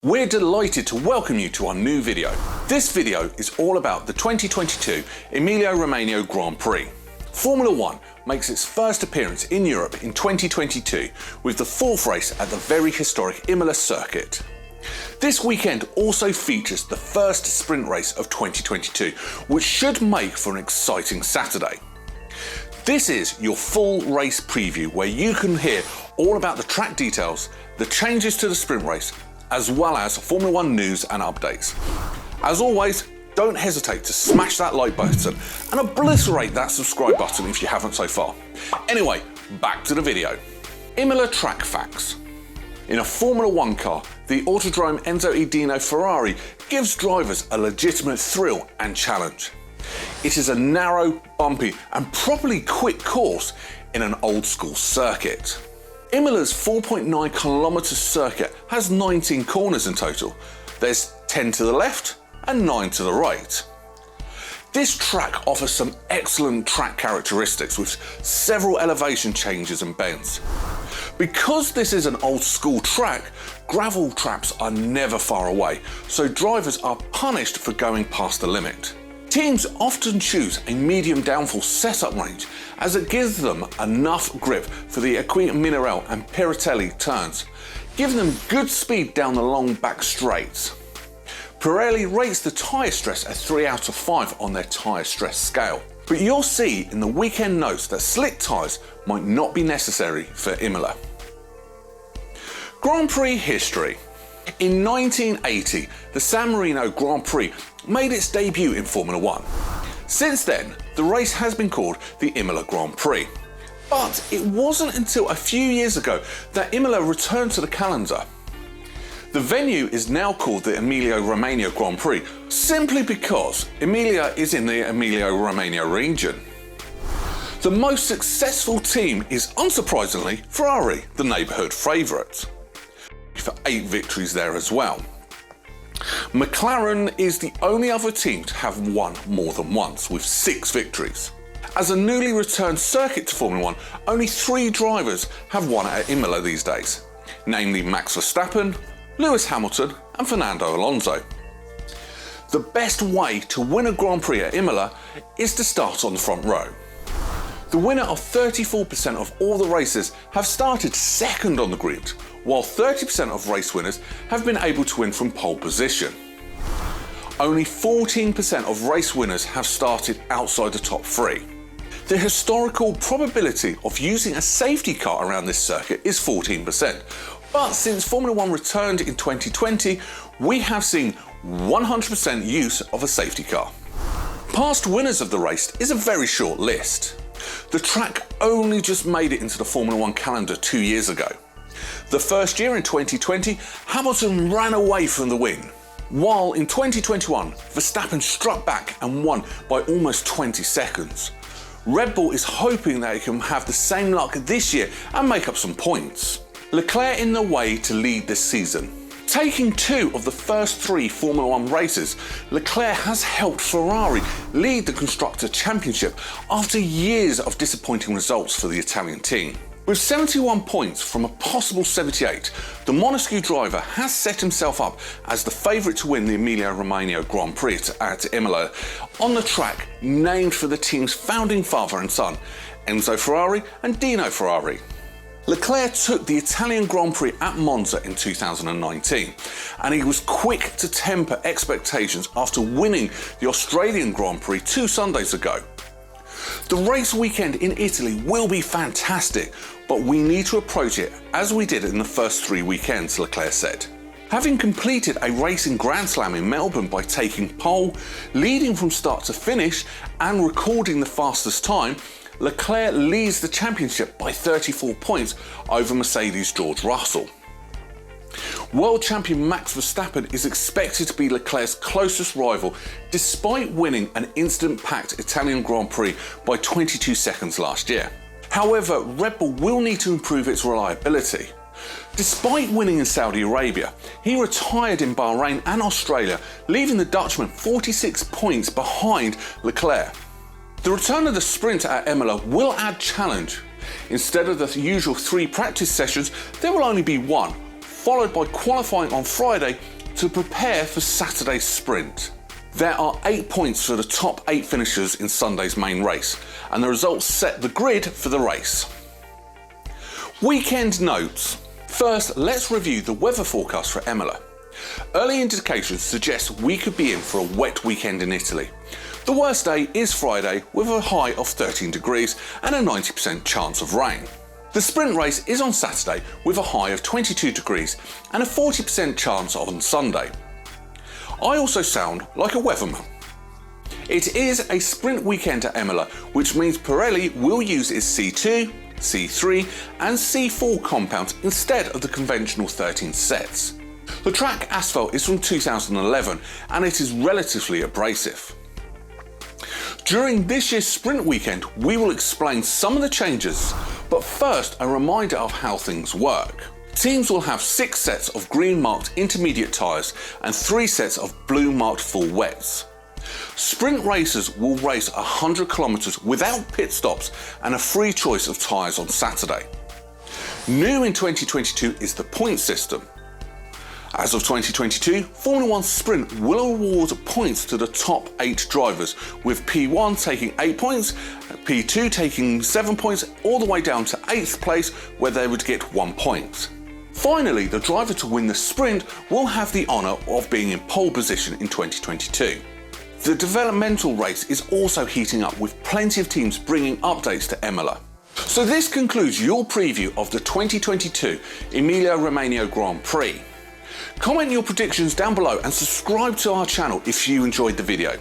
We're delighted to welcome you to our new video. This video is all about the 2022 Emilia Romagna Grand Prix. Formula One makes its first appearance in Europe in 2022 with the fourth race at the very historic Imola circuit. This weekend also features the first sprint race of 2022, which should make for an exciting Saturday. This is your full race preview where you can hear all about the track details, the changes to the sprint race, as well as Formula One news and updates. As always, don't hesitate to smash that like button and obliterate that subscribe button if you haven't so far. Anyway, back to the video. Imola track facts. In a Formula One car, the Autodrome Enzo e Dino Ferrari gives drivers a legitimate thrill and challenge. It is a narrow, bumpy and properly quick course in an old school circuit. Imola's 4.9 kilometre circuit has 19 corners in total. There's 10 to the left and 9 to the right. This track offers some excellent track characteristics with several elevation changes and bends. Because this is an old school track, gravel traps are never far away, so drivers are punished for going past the limit. Teams often choose a medium downforce setup range as it gives them enough grip for the Mineral and Piratelli turns, giving them good speed down the long back straights. Pirelli rates the tyre stress at 3 out of 5 on their tyre stress scale, but you'll see in the weekend notes that slick tyres might not be necessary for Imola. Grand Prix history. In 1980, the San Marino Grand Prix made its debut in Formula One. Since then, the race has been called the Imola Grand Prix. But it wasn't until a few years ago that Imola returned to the calendar. The venue is now called the Emilia Romagna Grand Prix, simply because Emilia is in the Emilia Romagna region. The most successful team is, unsurprisingly, Ferrari, the neighbourhood favourite, for 8 victories there as well. McLaren is the only other team to have won more than once, with 6 victories. As a newly returned circuit to Formula One, only 3 drivers have won at Imola these days, namely Max Verstappen, Lewis Hamilton and Fernando Alonso. The best way to win a Grand Prix at Imola is to start on the front row. The winner of 34% of all the races have started second on the grid, while 30% of race winners have been able to win from pole position. Only 14% of race winners have started outside the top 3. The historical probability of using a safety car around this circuit is 14%, but since Formula One returned in 2020, we have seen 100% use of a safety car. Past winners of the race is a very short list. The track only just made it into the Formula One calendar 2 years ago. The first year in 2020, Hamilton ran away from the win, while in 2021, Verstappen struck back and won by almost 20 seconds. Red Bull is hoping that it can have the same luck this year and make up some points. Leclerc in the way to lead this season. Taking 2 of the first 3 Formula One races, Leclerc has helped Ferrari lead the Constructor Championship after years of disappointing results for the Italian team. With 71 points from a possible 78, the Monesco driver has set himself up as the favourite to win the Emilia Romagna Grand Prix at Imola on the track named for the team's founding father and son, Enzo Ferrari and Dino Ferrari. Leclerc took the Italian Grand Prix at Monza in 2019, and he was quick to temper expectations after winning the Australian Grand Prix 2 Sundays ago. The race weekend in Italy will be fantastic, but we need to approach it as we did in the first 3 weekends, Leclerc said. Having completed a racing Grand Slam in Melbourne by taking pole, leading from start to finish and recording the fastest time, Leclerc leads the championship by 34 points over Mercedes' George Russell. World champion Max Verstappen is expected to be Leclerc's closest rival despite winning an instant-packed Italian Grand Prix by 22 seconds last year. However, Red Bull will need to improve its reliability. Despite winning in Saudi Arabia, he retired in Bahrain and Australia, leaving the Dutchman 46 points behind Leclerc. The return of the sprint at Imola will add challenge. Instead of the usual 3 practice sessions, there will only be 1, followed by qualifying on Friday to prepare for Saturday's sprint. There are 8 points for the top 8 finishers in Sunday's main race, and the results set the grid for the race. Weekend notes. First, let's review the weather forecast for Imola. Early indications suggest we could be in for a wet weekend in Italy. The worst day is Friday with a high of 13 degrees and a 90% chance of rain. The sprint race is on Saturday with a high of 22 degrees and a 40% chance on Sunday. I also sound like a weatherman. It is a sprint weekend at Imola, which means Pirelli will use its C2, C3 and C4 compounds instead of the conventional 13 sets. The track asphalt is from 2011 and it is relatively abrasive. During this year's sprint weekend, we will explain some of the changes, but first a reminder of how things work. Teams will have 6 sets of green marked intermediate tyres and 3 sets of blue marked full wets. Sprint racers will race 100 kilometres without pit stops and a free choice of tyres on Saturday. New in 2022 is the point system. As of 2022, Formula 1 Sprint will award points to the top 8 drivers, with P1 taking 8 points, P2 taking 7 points, all the way down to 8th place where they would get 1 point. Finally, the driver to win the sprint will have the honour of being in pole position in 2022. The developmental race is also heating up with plenty of teams bringing updates to Imola. So this concludes your preview of the 2022 Emilia Romagna Grand Prix. Comment your predictions down below and subscribe to our channel if you enjoyed the video.